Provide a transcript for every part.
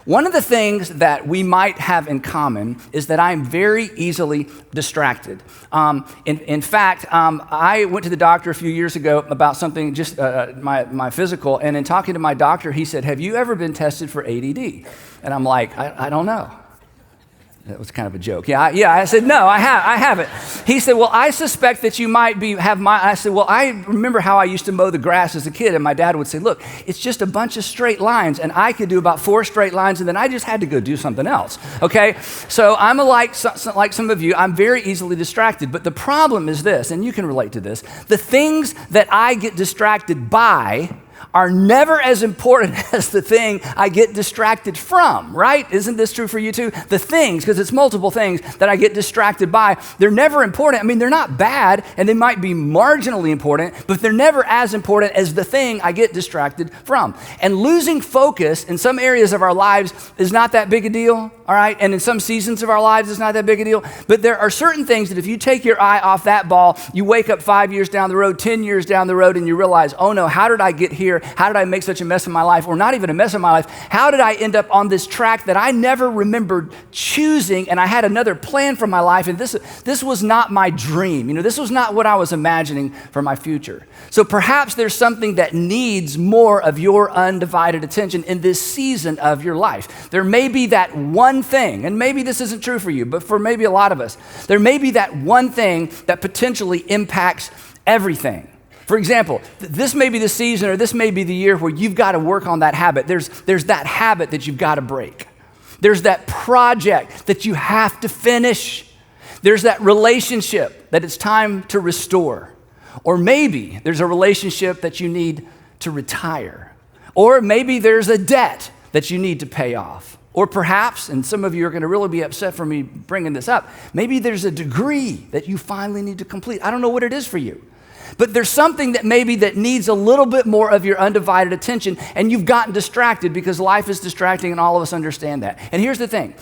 One of the things that we might have in common is that I'm very easily distracted. In fact, I went to the doctor a few years ago about something, just my physical, and in talking to my doctor, he said, "Have you ever been tested for ADD?" And I'm like, I don't know. That was kind of a joke. Yeah. I said, no, I haven't. He said, well, I suspect that you might I said, well, I remember how I used to mow the grass as a kid, and my dad would say, look, it's just a bunch of straight lines, and I could do about 4 straight lines, and then I just had to go do something else, okay? So I'm like some of you, I'm very easily distracted, but the problem is this, and you can relate to this, the things that I get distracted by are never as important as the thing I get distracted from, right? Isn't this true for you too? The things, because it's multiple things that I get distracted by, they're never important. I mean, they're not bad, and they might be marginally important, but they're never as important as the thing I get distracted from. And losing focus in some areas of our lives is not that big a deal, all right? And in some seasons of our lives, it's not that big a deal. But there are certain things that if you take your eye off that ball, you wake up 5 years down the road, 10 years down the road, and you realize, oh no, how did I get here? How did I make such a mess of my life? Or not even a mess of my life. How did I end up on this track that I never remembered choosing, and I had another plan for my life, and this was not my dream. This was not what I was imagining for my future. So perhaps there's something that needs more of your undivided attention in this season of your life. There may be that one thing, and maybe this isn't true for you, but for maybe a lot of us, there may be that one thing that potentially impacts everything. For example, this may be the season or this may be the year where you've got to work on that habit. There's that habit that you've got to break. There's that project that you have to finish. There's that relationship that it's time to restore. Or maybe there's a relationship that you need to retire. Or maybe there's a debt that you need to pay off. Or perhaps, and some of you are going to really be upset for me bringing this up, maybe there's a degree that you finally need to complete. I don't know what it is for you. But there's something that needs a little bit more of your undivided attention, and you've gotten distracted because life is distracting, and all of us understand that. And here's the thing.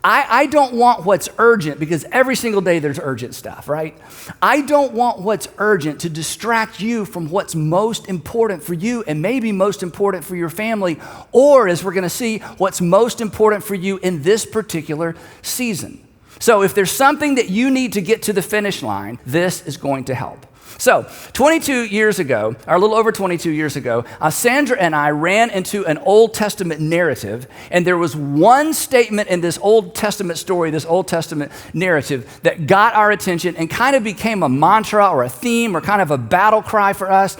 I don't want what's urgent, because every single day there's urgent stuff, right? I don't want what's urgent to distract you from what's most important for you and maybe most important for your family, or as we're going to see, what's most important for you in this particular season. So if there's something that you need to get to the finish line, this is going to help. So 22 years ago, or a little over 22 years ago, Sandra and I ran into an Old Testament narrative, and there was one statement in this Old Testament story, this Old Testament narrative, that got our attention and kind of became a mantra or a theme or kind of a battle cry for us.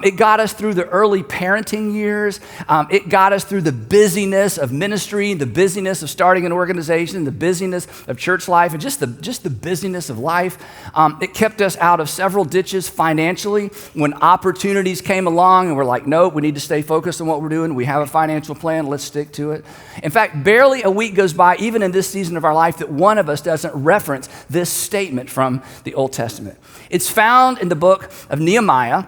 It got us through the early parenting years. It got us through the busyness of ministry, the busyness of starting an organization, the busyness of church life, and just the busyness of life. It kept us out of several ditches financially when opportunities came along and we're like, nope, we need to stay focused on what we're doing. We have a financial plan. Let's stick to it. In fact, barely a week goes by, even in this season of our life, that one of us doesn't reference this statement from the Old Testament. It's found in the book of Nehemiah.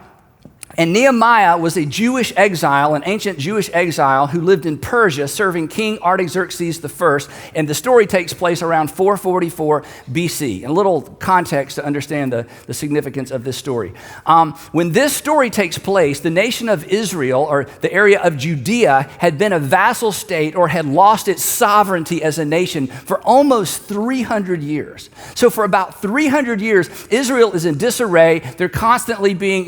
And Nehemiah was a Jewish exile, an ancient Jewish exile who lived in Persia serving King Artaxerxes I. And the story takes place around 444 BC. And a little context to understand the significance of this story. When this story takes place, the nation of Israel, or the area of Judea, had been a vassal state or had lost its sovereignty as a nation for almost 300 years. So for about 300 years, Israel is in disarray. They're constantly being,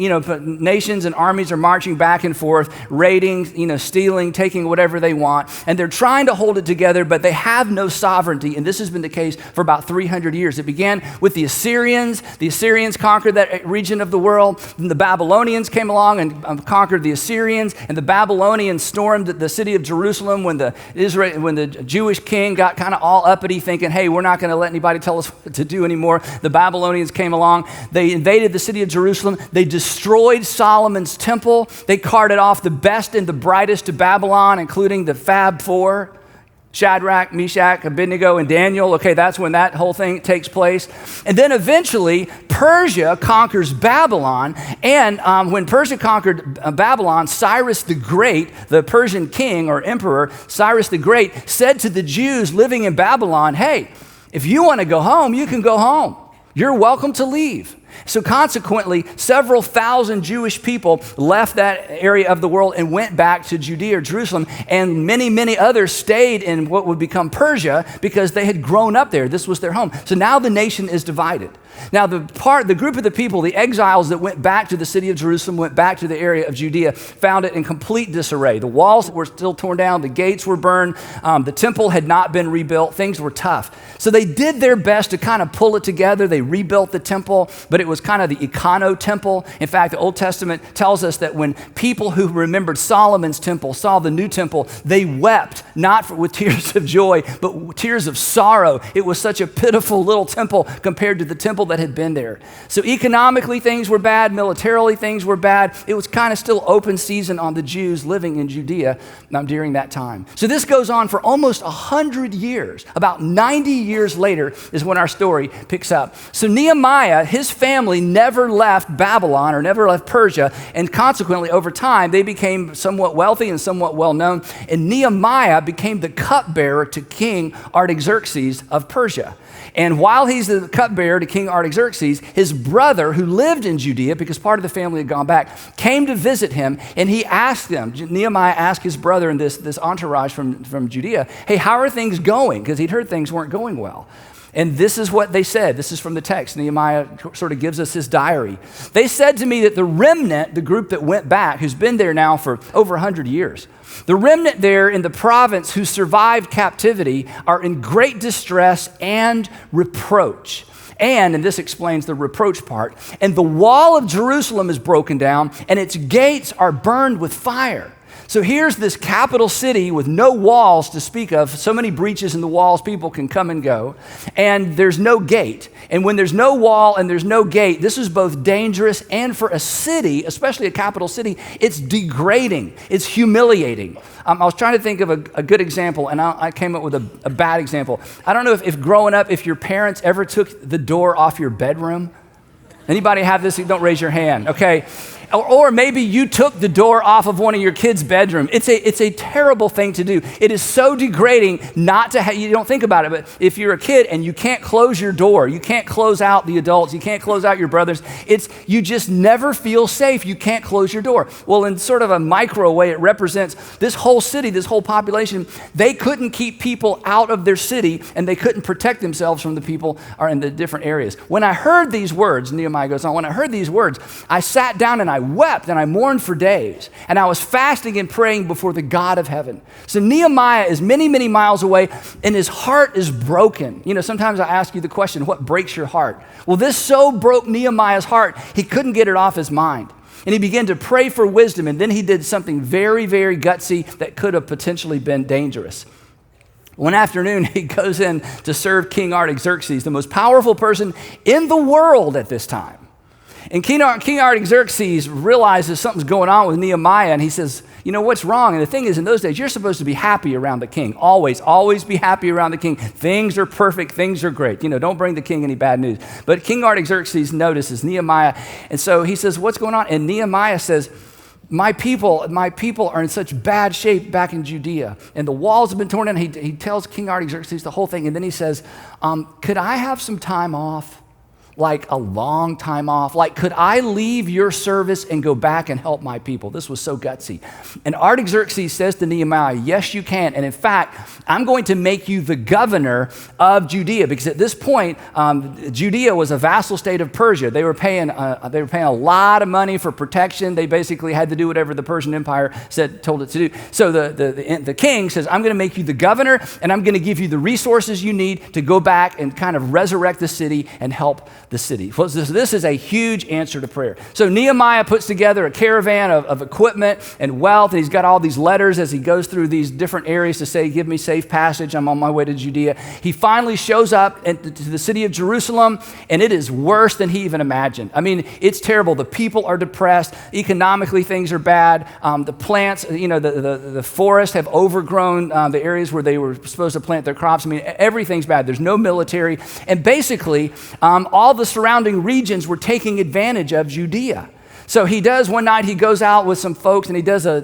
nations and armies are marching back and forth, raiding, stealing, taking whatever they want, and they're trying to hold it together, but they have no sovereignty, and this has been the case for about 300 years. It began with the Assyrians. The Assyrians conquered that region of the world, then the Babylonians came along and conquered the Assyrians, and the Babylonians stormed the city of Jerusalem when the Jewish king got kind of all uppity, thinking, hey, we're not going to let anybody tell us what to do anymore. The Babylonians came along. They invaded the city of Jerusalem. They destroyed Solomon's temple. They carted off the best and the brightest to Babylon, including the Fab Four, Shadrach, Meshach, Abednego, and Daniel. Okay, that's when that whole thing takes place. And then eventually, Persia conquers Babylon. And when Persia conquered Babylon, Cyrus the Great, the Persian king or emperor, Cyrus the Great, said to the Jews living in Babylon, hey, if you want to go home, you can go home. You're welcome to leave. So consequently, several thousand Jewish people left that area of the world and went back to Judea or Jerusalem, and many, many others stayed in what would become Persia because they had grown up there. This was their home. So now the nation is divided. Now the group of the people, the exiles that went back to the city of Jerusalem, went back to the area of Judea, found it in complete disarray. The walls were still torn down, the gates were burned, the temple had not been rebuilt, things were tough. So they did their best to kind of pull it together. They rebuilt the temple, but it was kind of the econo temple. In fact, the Old Testament tells us that when people who remembered Solomon's temple saw the new temple, they wept, not with tears of joy, but with tears of sorrow. It was such a pitiful little temple compared to the temple that had been there. So economically, things were bad. Militarily, things were bad. It was kind of still open season on the Jews living in Judea during that time. So this goes on for almost 100 years. About 90 years later is when our story picks up. So Nehemiah, his family never left Babylon or never left Persia, and consequently, over time, they became somewhat wealthy and somewhat well-known, and Nehemiah became the cupbearer to King Artaxerxes of Persia. And while he's the cupbearer to King Artaxerxes, his brother, who lived in Judea, because part of the family had gone back, came to visit him, and he asked them, Nehemiah asked his brother and this entourage from Judea, hey, how are things going? Because he'd heard things weren't going well. And this is what they said. This is from the text. Nehemiah sort of gives us his diary. They said to me that the remnant, the group that went back, who's been there now for over 100 years, the remnant there in the province who survived captivity are in great distress and reproach. And this explains the reproach part, and the wall of Jerusalem is broken down, and its gates are burned with fire. So here's this capital city with no walls to speak of, so many breaches in the walls, people can come and go, and there's no gate. And when there's no wall and there's no gate, this is both dangerous, and for a city, especially a capital city, it's degrading, it's humiliating. I was trying to think of a good example, and I came up with a bad example. I don't know if growing up, if your parents ever took the door off your bedroom. Anybody have this? Don't raise your hand, okay? Or maybe you took the door off of one of your kids' bedroom. It's a terrible thing to do. It is so degrading not to you don't think about it, but if you're a kid and you can't close your door, you can't close out the adults, you can't close out your brothers, you just never feel safe. You can't close your door. Well, in sort of a micro way, it represents this whole city, this whole population. They couldn't keep people out of their city, and they couldn't protect themselves from the people are in the different areas. When I heard these words, Nehemiah goes on, when I heard these words, I sat down and I wept and I mourned for days, and I was fasting and praying before the God of heaven. So Nehemiah is many, many miles away, and his heart is broken. You know, sometimes I ask you the question, what breaks your heart? Well, this so broke Nehemiah's heart, he couldn't get it off his mind. And he began to pray for wisdom, and then he did something very, very gutsy that could have potentially been dangerous. One afternoon, he goes in to serve King Artaxerxes, the most powerful person in the world at this time. And King Artaxerxes realizes something's going on with Nehemiah, and he says, you know, what's wrong? And the thing is, in those days, you're supposed to be happy around the king. Always, always be happy around the king. Things are perfect. Things are great. You know, don't bring the king any bad news. But King Artaxerxes notices Nehemiah, and so he says, what's going on? And Nehemiah says, my people are in such bad shape back in Judea, and the walls have been torn down. He tells King Artaxerxes the whole thing, and then he says, could I have some time off? Like a long time off? Like, could I leave your service and go back and help my people? This was so gutsy. And Artaxerxes says to Nehemiah, yes, you can. And in fact, I'm going to make you the governor of Judea, because at this point, Judea was a vassal state of Persia. They were paying a lot of money for protection. They basically had to do whatever the Persian Empire told it to do. So the king says, I'm going to make you the governor, and I'm going to give you the resources you need to go back and kind of resurrect the city and help the city. So this is a huge answer to prayer. So Nehemiah puts together a caravan of equipment and wealth, and he's got all these letters as he goes through these different areas to say, give me safe passage, I'm on my way to Judea. He finally shows up to the city of Jerusalem, and it is worse than he even imagined. I mean, it's terrible. The people are depressed. Economically, things are bad. The plants, you know, the forests have overgrown the areas where they were supposed to plant their crops. I mean, everything's bad. There's no military. And basically, all the surrounding regions were taking advantage of Judea. So one night he goes out with some folks and he does a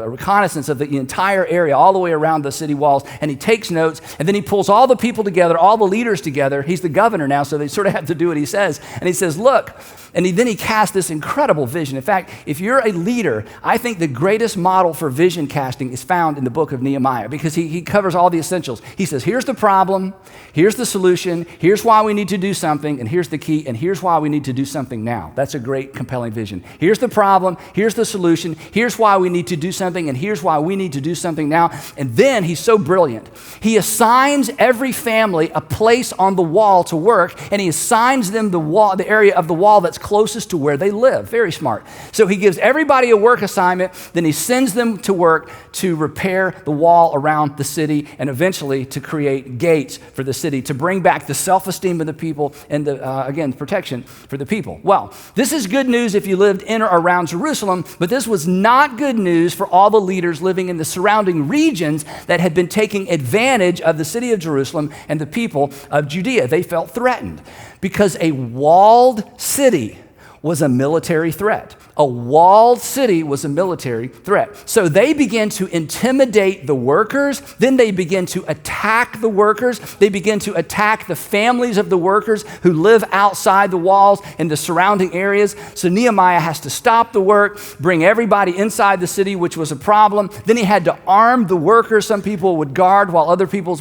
reconnaissance of the entire area, all the way around the city walls, and he takes notes, and then he pulls all the people together, all the leaders together. He's the governor now, so they sort of have to do what he says. And he says, look, and then he casts this incredible vision. In fact, if you're a leader, I think the greatest model for vision casting is found in the book of Nehemiah, because he covers all the essentials. He says, here's the problem, here's the solution, here's why we need to do something, and here's the key, and here's why we need to do something now. That's a great, compelling vision. Here's the problem, here's the solution, here's why we need to do something, and here's why we need to do something now. And then he's so brilliant. He assigns every family a place on the wall to work, and he assigns them the area of the wall that's closest to where they live. Very smart. So he gives everybody a work assignment, then he sends them to work to repair the wall around the city, and eventually to create gates for the city, to bring back the self-esteem of the people and again, protection for the people. Well, this is good news if you lived in or around Jerusalem, but this was not good news for all the leaders living in the surrounding regions that had been taking advantage of the city of Jerusalem and the people of Judea. They felt threatened because a walled city was a military threat. A walled city was a military threat. So they began to intimidate the workers. Then they began to attack the workers. They began to attack the families of the workers who live outside the walls in the surrounding areas. So Nehemiah has to stop the work, bring everybody inside the city, which was a problem. Then he had to arm the workers. Some people would guard while other people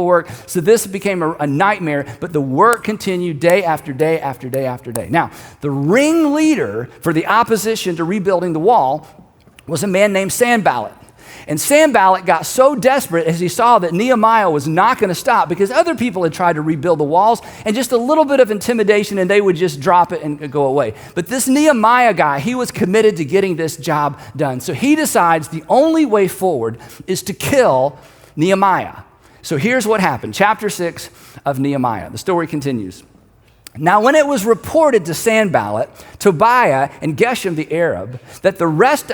worked. So this became a nightmare, but the work continued day after day after day after day. Now, the ringleader for the opposition to rebuilding the wall was a man named Sanballat. And Sanballat got so desperate as he saw that Nehemiah was not going to stop, because other people had tried to rebuild the walls, and just a little bit of intimidation and they would just drop it and go away. But this Nehemiah guy, he was committed to getting this job done. So he decides the only way forward is to kill Nehemiah. So here's what happened. Chapter 6 of Nehemiah. The story continues. Now, when it was reported to Sanballat, Tobiah, and Geshem the Arab, that the rest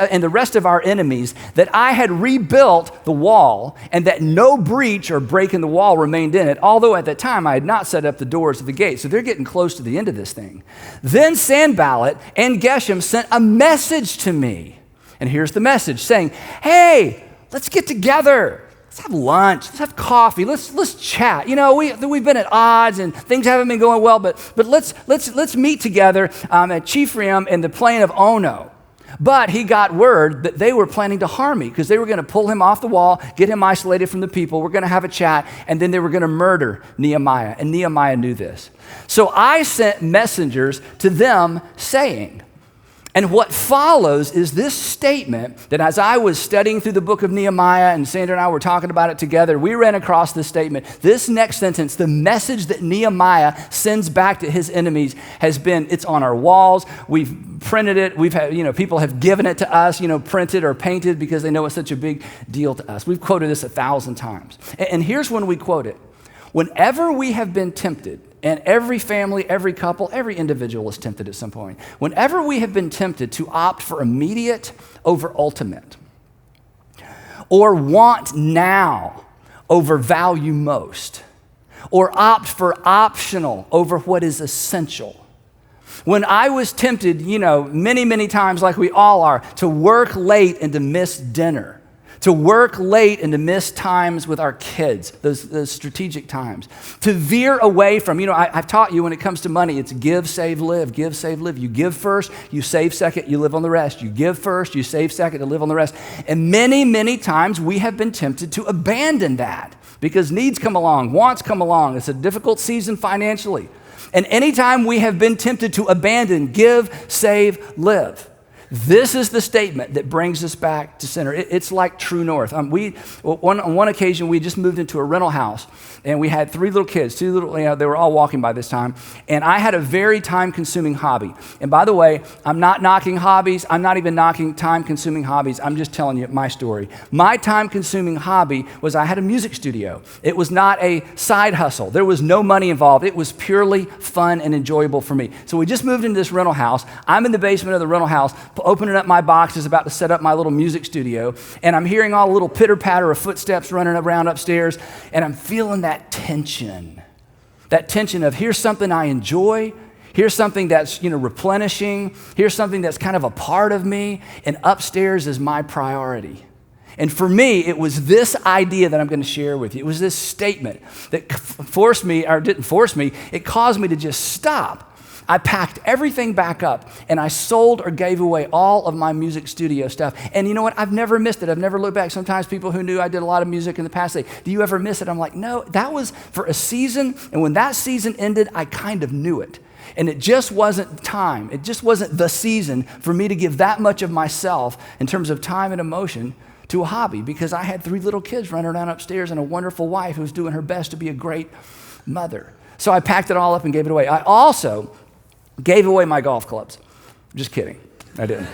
of our enemies, that I had rebuilt the wall, and that no breach or break in the wall remained in it, although at that time I had not set up the doors of the gate. So they're getting close to the end of this thing. Then Sanballat and Geshem sent a message to me. And here's the message saying, hey, let's get together. Let's have lunch, let's have coffee, let's chat. You know, we've been at odds and things haven't been going well, but let's meet together at Chifream in the plain of Ono. But he got word that they were planning to harm me, because they were going to pull him off the wall, get him isolated from the people. We're going to have a chat, and then they were going to murder Nehemiah. And Nehemiah knew this. So I sent messengers to them saying, and what follows is this statement that as I was studying through the book of Nehemiah, and Sandra and I were talking about it together, we ran across this statement. This next sentence, the message that Nehemiah sends back to his enemies has been, it's on our walls. We've printed it. We've had, people have given it to us, printed or painted, because they know it's such a big deal to us. We've quoted this 1,000 times. And here's when we quote it. Whenever we have been tempted, and every family, every couple, every individual is tempted at some point. Whenever we have been tempted to opt for immediate over ultimate, or want now over value most, or opt for optional over what is essential. When I was tempted, many, many times, like we all are, to work late and to miss dinner, to work late and to miss times with our kids, those strategic times, to veer away from, I've taught you when it comes to money, it's give, save, live, give, save, live. You give first, you save second, you live on the rest. You give first, you save second, to live on the rest. And many, many times we have been tempted to abandon that because needs come along, wants come along. It's a difficult season financially. And anytime we have been tempted to abandon, give, save, live, this is the statement that brings us back to center. It's like true north. On one occasion, we just moved into a rental house, and we had 3 little kids, they were all walking by this time, and I had a very time-consuming hobby. And by the way, I'm not knocking hobbies. I'm not even knocking time-consuming hobbies. I'm just telling you my story. My time-consuming hobby was I had a music studio. It was not a side hustle. There was no money involved. It was purely fun and enjoyable for me. So we just moved into this rental house. I'm in the basement of the rental house, opening up my boxes, about to set up my little music studio, and I'm hearing all the little pitter-patter of footsteps running around upstairs, and I'm feeling that tension of here's something I enjoy, Here's something that's, replenishing. Here's something that's kind of a part of me. And upstairs is my priority. And for me, it was this idea that I'm going to share with you. It was this statement that forced me, or didn't force me, it caused me to just stop. I packed everything back up, and I sold or gave away all of my music studio stuff. And you know what? I've never missed it. I've never looked back. Sometimes people who knew I did a lot of music in the past say, do you ever miss it? I'm like, no, that was for a season. And when that season ended, I kind of knew it. And it just wasn't time. It just wasn't the season for me to give that much of myself in terms of time and emotion to a hobby, because I had 3 little kids running around upstairs and a wonderful wife who was doing her best to be a great mother. So I packed it all up and gave it away. I also gave away my golf clubs. Just kidding. I didn't.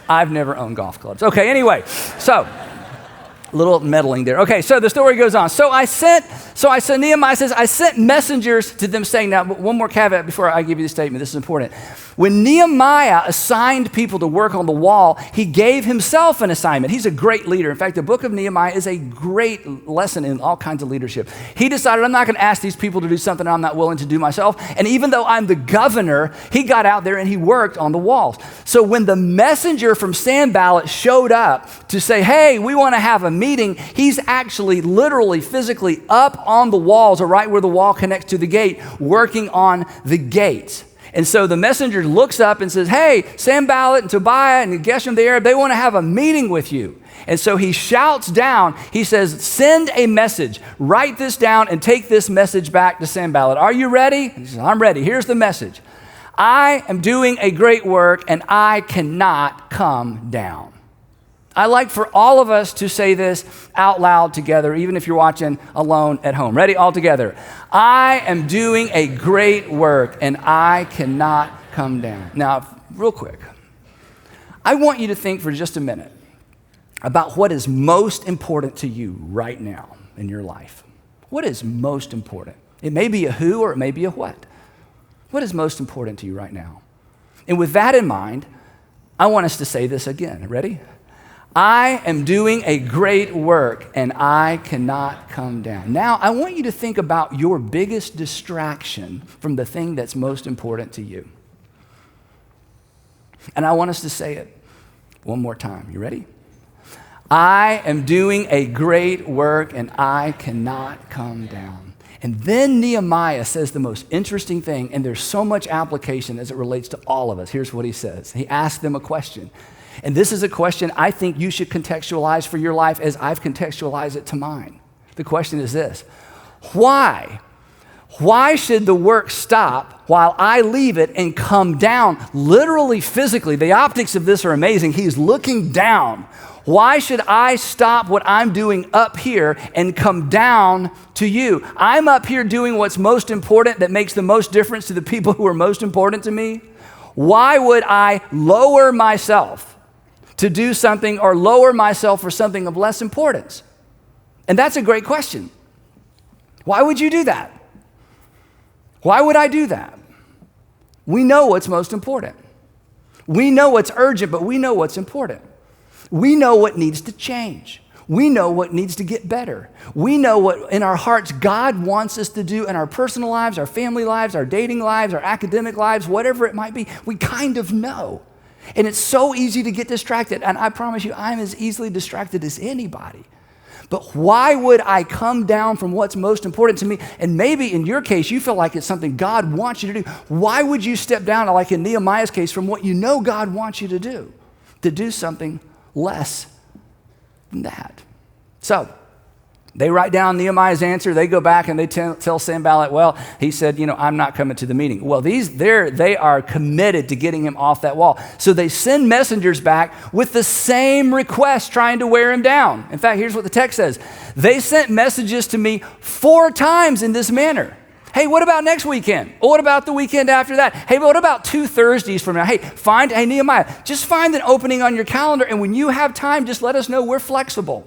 I've never owned golf clubs. Okay, anyway, so a little meddling there. Okay, so the story goes on. So Nehemiah says, I sent messengers to them saying, now one more caveat before I give you the statement, this is important. When Nehemiah assigned people to work on the wall, he gave himself an assignment. He's a great leader. In fact, the book of Nehemiah is a great lesson in all kinds of leadership. He decided, I'm not going to ask these people to do something I'm not willing to do myself. And even though I'm the governor, he got out there and he worked on the walls. So when the messenger from Sanballat showed up to say, hey, we want to have a meeting, he's actually literally physically up on the walls, or right where the wall connects to the gate, working on the gate. And so the messenger looks up and says, hey, Sanballat and Tobiah and Geshem the Arab, they want to have a meeting with you. And so he shouts down, he says, send a message, write this down and take this message back to Sanballat. Are you ready? He says, I'm ready. Here's the message. I am doing a great work and I cannot come down. I like for all of us to say this out loud together, even if you're watching alone at home. Ready? All together. I am doing a great work and I cannot come down. Now, real quick, I want you to think for just a minute about what is most important to you right now in your life. What is most important? It may be a who or it may be a what. What is most important to you right now? And with that in mind, I want us to say this again. Ready? I am doing a great work and I cannot come down. Now, I want you to think about your biggest distraction from the thing that's most important to you. And I want us to say it one more time. You ready? I am doing a great work and I cannot come down. And then Nehemiah says the most interesting thing, and there's so much application as it relates to all of us. Here's what he says. He asks them a question. And this is a question I think you should contextualize for your life as I've contextualized it to mine. The question is this: why? Why should the work stop while I leave it and come down? Literally, physically, the optics of this are amazing. He's looking down. Why should I stop what I'm doing up here and come down to you? I'm up here doing what's most important, that makes the most difference to the people who are most important to me. Why would I lower myself to do something or lower myself for something of less importance? And that's a great question. Why would you do that? Why would I do that? We know what's most important. We know what's urgent, but we know what's important. We know what needs to change. We know what needs to get better. We know what in our hearts God wants us to do in our personal lives, our family lives, our dating lives, our academic lives, whatever it might be. We kind of know. And it's so easy to get distracted. And I promise you, I'm as easily distracted as anybody. But why would I come down from what's most important to me? And maybe in your case, you feel like it's something God wants you to do. Why would you step down, like in Nehemiah's case, from what you know God wants you to do something less than that? So they write down Nehemiah's answer. They go back and they tell Sanballat, well, he said, I'm not coming to the meeting. Well, they are committed to getting him off that wall. So they send messengers back with the same request, trying to wear him down. In fact, here's what the text says. They sent messages to me 4 times in this manner. Hey, what about next weekend? Or what about the weekend after that? Hey, what about 2 Thursdays from now? Hey, Nehemiah, just find an opening on your calendar, and when you have time, just let us know. We're flexible.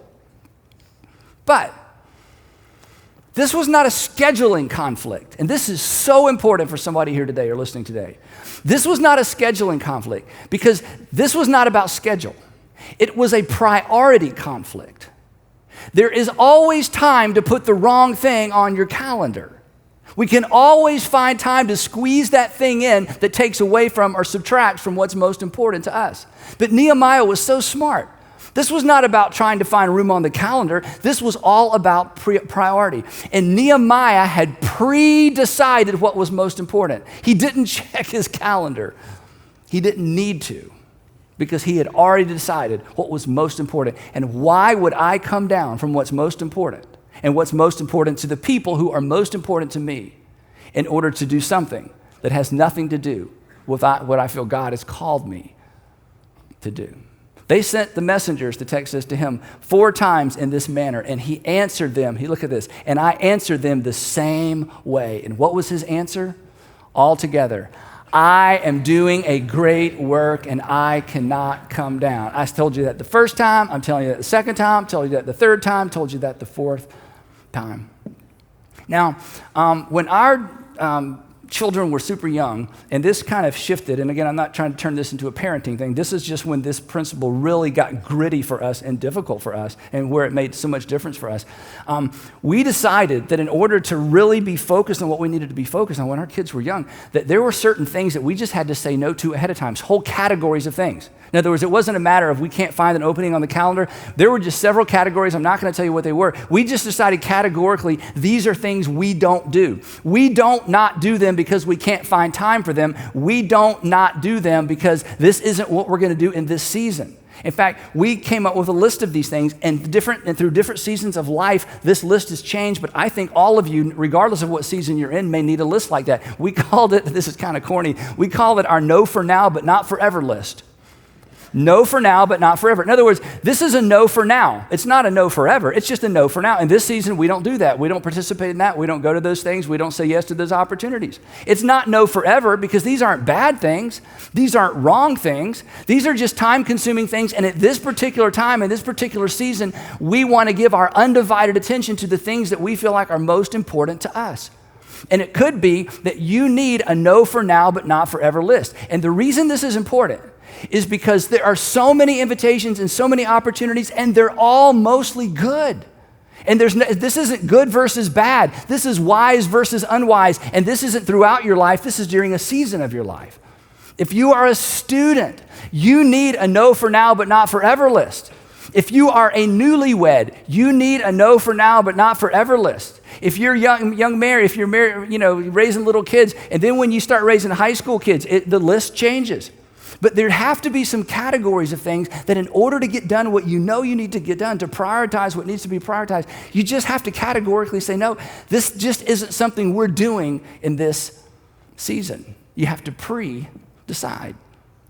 But this was not a scheduling conflict, and this is so important for somebody here today or listening today. This was not a scheduling conflict because this was not about schedule. It was a priority conflict. There is always time to put the wrong thing on your calendar. We can always find time to squeeze that thing in that takes away from or subtracts from what's most important to us. But Nehemiah was so smart. This was not about trying to find room on the calendar. This was all about priority. And Nehemiah had pre-decided what was most important. He didn't check his calendar. He didn't need to, because he had already decided what was most important. And why would I come down from what's most important and what's most important to the people who are most important to me in order to do something that has nothing to do with what I feel God has called me to do? They sent the messengers to text this to him 4 times in this manner, and he answered them. Look at this. And I answered them the same way. And what was his answer? All together. I am doing a great work, and I cannot come down. I told you that the first time. I'm telling you that the second time. Told you that the third time. Told you that the 4th time. Now, when our children were super young, and this kind of shifted, and again, I'm not trying to turn this into a parenting thing. This is just when this principle really got gritty for us and difficult for us, and where it made so much difference for us. We decided that in order to really be focused on what we needed to be focused on when our kids were young, that there were certain things that we just had to say no to ahead of time, whole categories of things. In other words, it wasn't a matter of we can't find an opening on the calendar. There were just several categories. I'm not going to tell you what they were. We just decided categorically these are things we don't do. We don't not do them because we can't find time for them. We don't not do them because this isn't what we're going to do in this season. In fact, we came up with a list of these things, and through different seasons of life, this list has changed, but I think all of you, regardless of what season you're in, may need a list like that. We called it, this is kind of corny, we call it our no for now but not forever list. No for now, but not forever. In other words, this is a no for now. It's not a no forever. It's just a no for now. In this season, we don't do that. We don't participate in that. We don't go to those things. We don't say yes to those opportunities. It's not no forever because these aren't bad things. These aren't wrong things. These are just time-consuming things. And at this particular time, in this particular season, we want to give our undivided attention to the things that we feel like are most important to us. And it could be that you need a no for now, but not forever list. And the reason this is important is because there are so many invitations and so many opportunities, and they're all mostly good. And this isn't good versus bad. This is wise versus unwise. And this isn't throughout your life. This is during a season of your life. If you are a student, you need a no for now, but not forever list. If you are a newlywed, you need a no for now, but not forever list. If you're young married, if you're married, raising little kids, and then when you start raising high school kids, the list changes. But there have to be some categories of things that in order to get done what you know you need to get done, to prioritize what needs to be prioritized, you just have to categorically say, no, this just isn't something we're doing in this season. You have to pre-decide.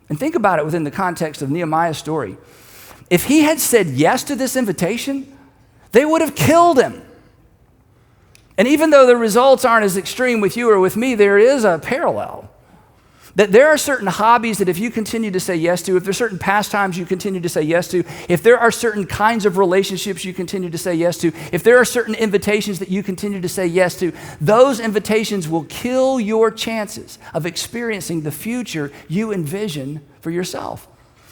And think about it within the context of Nehemiah's story. If he had said yes to this invitation, they would have killed him. And even though the results aren't as extreme with you or with me, there is a parallel. That there are certain hobbies that if you continue to say yes to, if there are certain pastimes you continue to say yes to, if there are certain kinds of relationships you continue to say yes to, if there are certain invitations that you continue to say yes to, those invitations will kill your chances of experiencing the future you envision for yourself.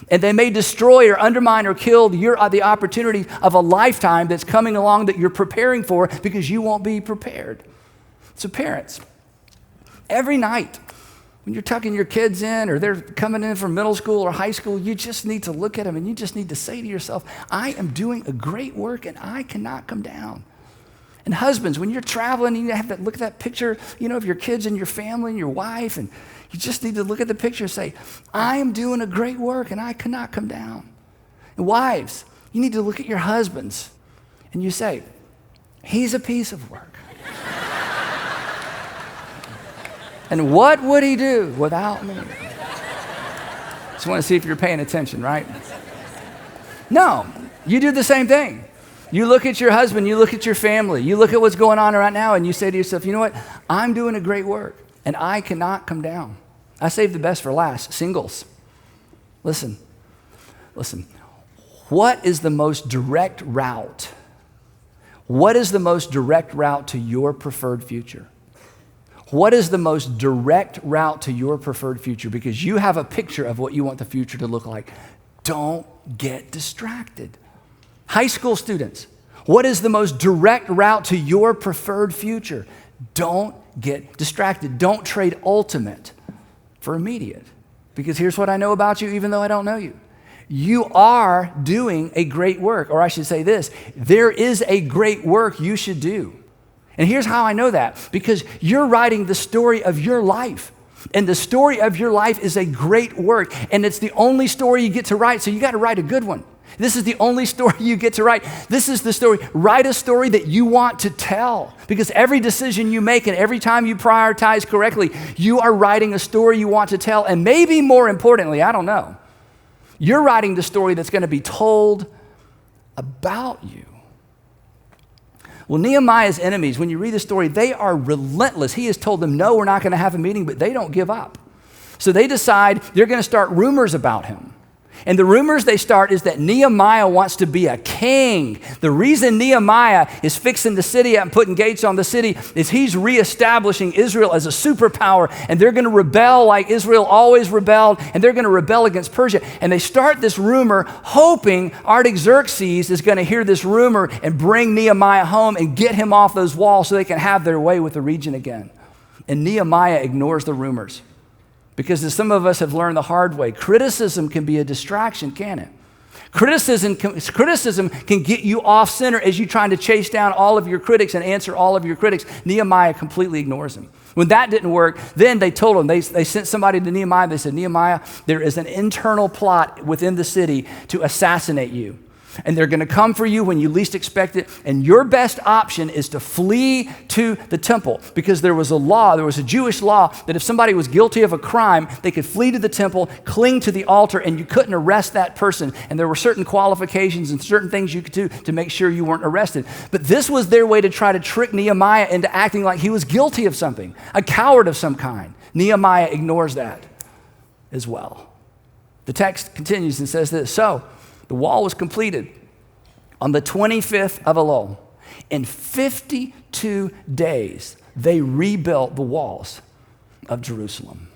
And they may destroy or undermine or kill the opportunity of a lifetime that's coming along that you're preparing for because you won't be prepared. So parents, every night, when you're tucking your kids in or they're coming in from middle school or high school, you just need to look at them and you just need to say to yourself, I am doing a great work and I cannot come down. And husbands, when you're traveling, you have to look at that picture, of your kids and your family and your wife, and you just need to look at the picture and say, I am doing a great work and I cannot come down. And wives, you need to look at your husbands and you say, he's a piece of work. And what would he do without me? Just want to see if you're paying attention, right? No, you do the same thing. You look at your husband, you look at your family, you look at what's going on right now, and you say to yourself, you know what? I'm doing a great work, and I cannot come down. I saved the best for last. Singles, listen. What is the most direct route? What is the most direct route to your preferred future? What is the most direct route to your preferred future? Because you have a picture of what you want the future to look like. Don't get distracted. High school students, what is the most direct route to your preferred future? Don't get distracted. Don't trade ultimate for immediate. Because here's what I know about you, even though I don't know you. You are doing a great work, or I should say this, there is a great work you should do. And here's how I know that, because you're writing the story of your life. And the story of your life is a great work, and it's the only story you get to write, so you got to write a good one. This is the only story you get to write. This is the story. Write a story that you want to tell, because every decision you make and every time you prioritize correctly, you are writing a story you want to tell, and maybe more importantly, I don't know, you're writing the story that's going to be told about you. Well, Nehemiah's enemies, when you read the story, they are relentless. He has told them, no, we're not going to have a meeting, but they don't give up. So they decide they're going to start rumors about him. And the rumors they start is that Nehemiah wants to be a king. The reason Nehemiah is fixing the city up and putting gates on the city is he's reestablishing Israel as a superpower, and they're going to rebel like Israel always rebelled, and they're going to rebel against Persia. And they start this rumor hoping Artaxerxes is going to hear this rumor and bring Nehemiah home and get him off those walls so they can have their way with the region again. And Nehemiah ignores the rumors. Because as some of us have learned the hard way, criticism can be a distraction, can't it? Criticism can get you off center as you're trying to chase down all of your critics and answer all of your critics. Nehemiah completely ignores them. When that didn't work, then they told him, they sent somebody to Nehemiah. They said, Nehemiah, there is an internal plot within the city to assassinate you. And they're going to come for you when you least expect it. And your best option is to flee to the temple, because there was a Jewish law that if somebody was guilty of a crime, they could flee to the temple, cling to the altar, and you couldn't arrest that person. And there were certain qualifications and certain things you could do to make sure you weren't arrested. But this was their way to try to trick Nehemiah into acting like he was guilty of something, a coward of some kind. Nehemiah ignores that as well. The text continues and says this, so the wall was completed on the 25th of Elul. In 52 days, they rebuilt the walls of Jerusalem.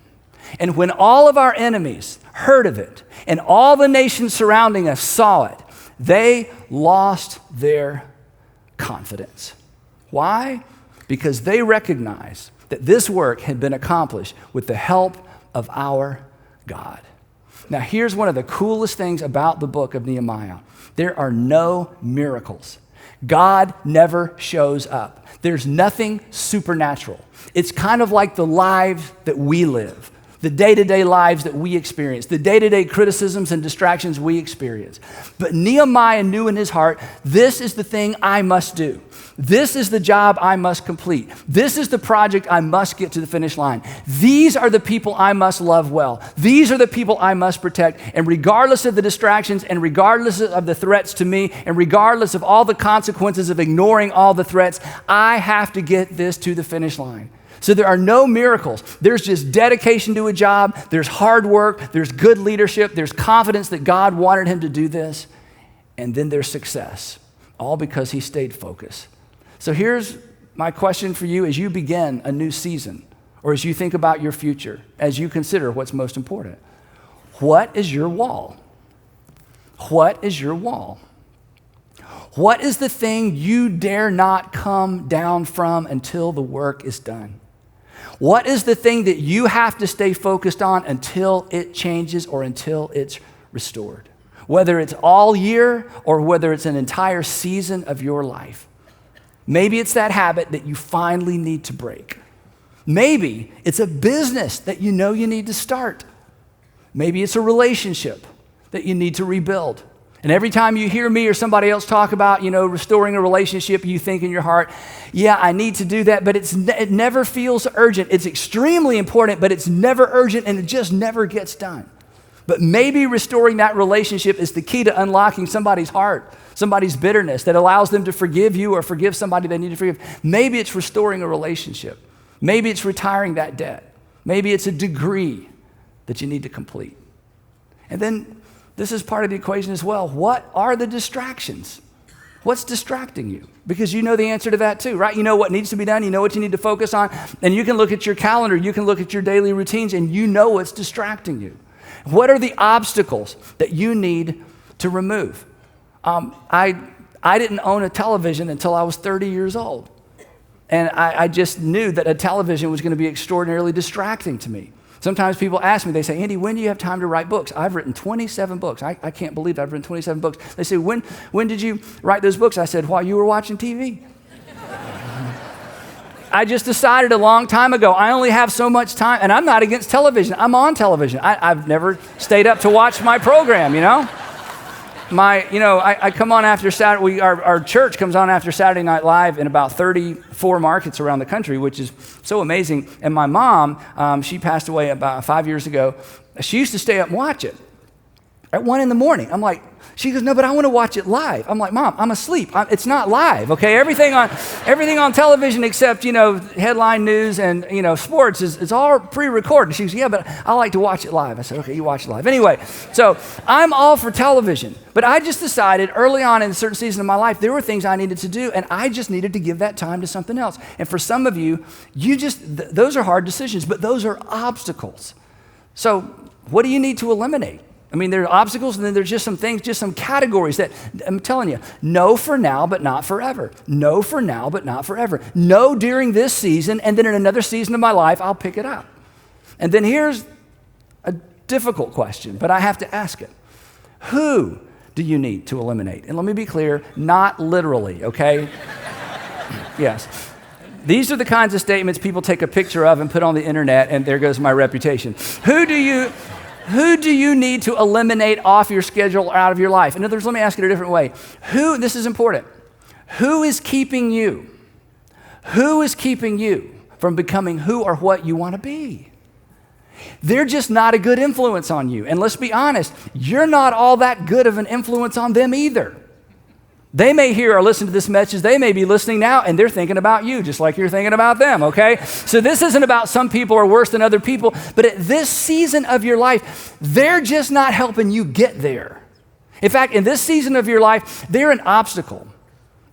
And when all of our enemies heard of it and all the nations surrounding us saw it, they lost their confidence. Why? Because they recognized that this work had been accomplished with the help of our God. Now, here's one of the coolest things about the book of Nehemiah. There are no miracles. God never shows up. There's nothing supernatural. It's kind of like the lives that we live, the day-to-day lives that we experience, the day-to-day criticisms and distractions we experience. But Nehemiah knew in his heart, this is the thing I must do. This is the job I must complete. This is the project I must get to the finish line. These are the people I must love well. These are the people I must protect. And regardless of the distractions and regardless of the threats to me and regardless of all the consequences of ignoring all the threats, I have to get this to the finish line. So there are no miracles. There's just dedication to a job. There's hard work. There's good leadership. There's confidence that God wanted him to do this. And then there's success, all because he stayed focused. So here's my question for you as you begin a new season, or as you think about your future, as you consider what's most important. What is your wall? What is your wall? What is the thing you dare not come down from until the work is done? What is the thing that you have to stay focused on until it changes or until it's restored? Whether it's all year or whether it's an entire season of your life. Maybe it's that habit that you finally need to break. Maybe it's a business that you know you need to start. Maybe it's a relationship that you need to rebuild. And every time you hear me or somebody else talk about, restoring a relationship, you think in your heart, yeah, I need to do that, but it never feels urgent. It's extremely important, but it's never urgent and it just never gets done. But maybe restoring that relationship is the key to unlocking somebody's heart, somebody's bitterness that allows them to forgive you or forgive somebody they need to forgive. Maybe it's restoring a relationship. Maybe it's retiring that debt. Maybe it's a degree that you need to complete. And then this is part of the equation as well. What are the distractions? What's distracting you? Because you know the answer to that too, right? You know what needs to be done. You know what you need to focus on. And you can look at your calendar. You can look at your daily routines and you know what's distracting you. What are the obstacles that you need to remove? I didn't own a television until I was 30 years old. And I just knew that a television was going to be extraordinarily distracting to me. Sometimes people ask me, they say, Andy, when do you have time to write books? I've written 27 books. I can't believe I've written 27 books. They say, when did you write those books? I said, while you were watching TV. I just decided a long time ago, I only have so much time, and I'm not against television. I'm on television. I've never stayed up to watch my program, you know? I come on after Saturday, our church comes on after Saturday Night Live in about 34 markets around the country, which is so amazing. And my mom, she passed away about 5 years ago. She used to stay up and watch it at 1 a.m. I'm like, she goes, no, but I want to watch it live. I'm like, Mom, I'm asleep. It's not live, okay? Everything on television except, headline news and, sports is all pre-recorded. She goes, yeah, but I like to watch it live. I said, okay, you watch it live. Anyway, so I'm all for television, but I just decided early on in a certain season of my life, there were things I needed to do, and I just needed to give that time to something else. And for some of you, those are hard decisions, but those are obstacles. So what do you need to eliminate? I mean, there are obstacles, and then there's just some things, just some categories that I'm telling you, no for now, but not forever. No for now, but not forever. No during this season, and then in another season of my life, I'll pick it up. And then here's a difficult question, but I have to ask it. Who do you need to eliminate? And let me be clear, not literally, okay? Yes. These are the kinds of statements people take a picture of and put on the internet, and there goes my reputation. Who do you need to eliminate off your schedule or out of your life? In other words, let me ask it a different way. This is important. Who is keeping you? Who is keeping you from becoming who or what you want to be? They're just not a good influence on you. And let's be honest, you're not all that good of an influence on them either. They may hear or listen to this message. They may be listening now, and they're thinking about you just like you're thinking about them, okay? So this isn't about some people are worse than other people, but at this season of your life, they're just not helping you get there. In fact, in this season of your life, they're an obstacle.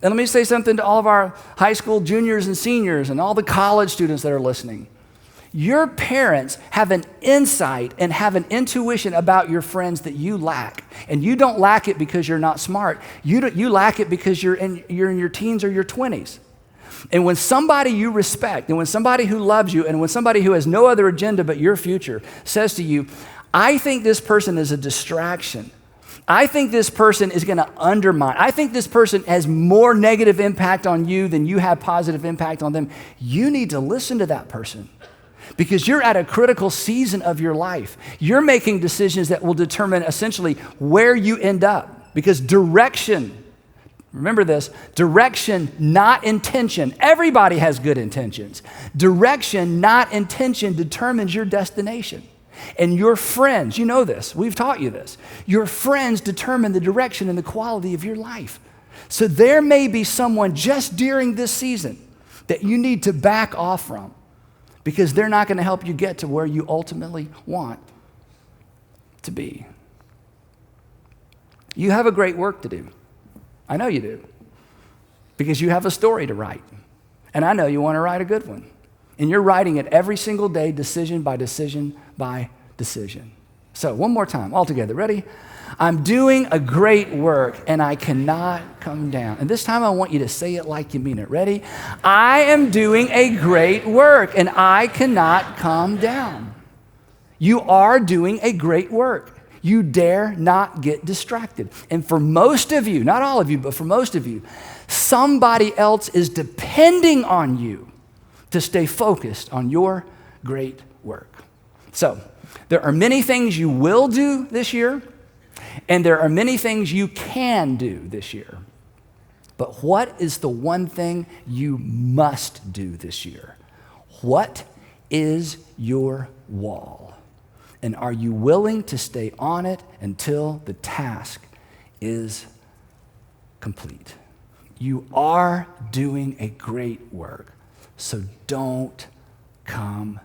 And let me say something to all of our high school juniors and seniors and all the college students that are listening. Your parents have an insight and have an intuition about your friends that you lack. And you don't lack it because you're not smart. You lack it because you're in your teens or your 20s. And when somebody you respect, and when somebody who loves you, and when somebody who has no other agenda but your future says to you, I think this person is a distraction. I think this person is going to undermine. I think this person has more negative impact on you than you have positive impact on them. You need to listen to that person. Because you're at a critical season of your life. You're making decisions that will determine essentially where you end up. Because direction, remember this, direction, not intention. Everybody has good intentions. Direction, not intention, determines your destination. And your friends, you know this, we've taught you this. Your friends determine the direction and the quality of your life. So there may be someone just during this season that you need to back off from, because they're not going to help you get to where you ultimately want to be. You have a great work to do. I know you do. Because you have a story to write. And I know you want to write a good one. And you're writing it every single day, decision by decision by decision. So one more time, all together. Ready? I'm doing a great work and I cannot come down. And this time I want you to say it like you mean it. Ready? I am doing a great work and I cannot come down. You are doing a great work. You dare not get distracted. And for most of you, not all of you, but for most of you, somebody else is depending on you to stay focused on your great work. So there are many things you will do this year. And there are many things you can do this year. But what is the one thing you must do this year? What is your wall? And are you willing to stay on it until the task is complete? You are doing a great work, so don't come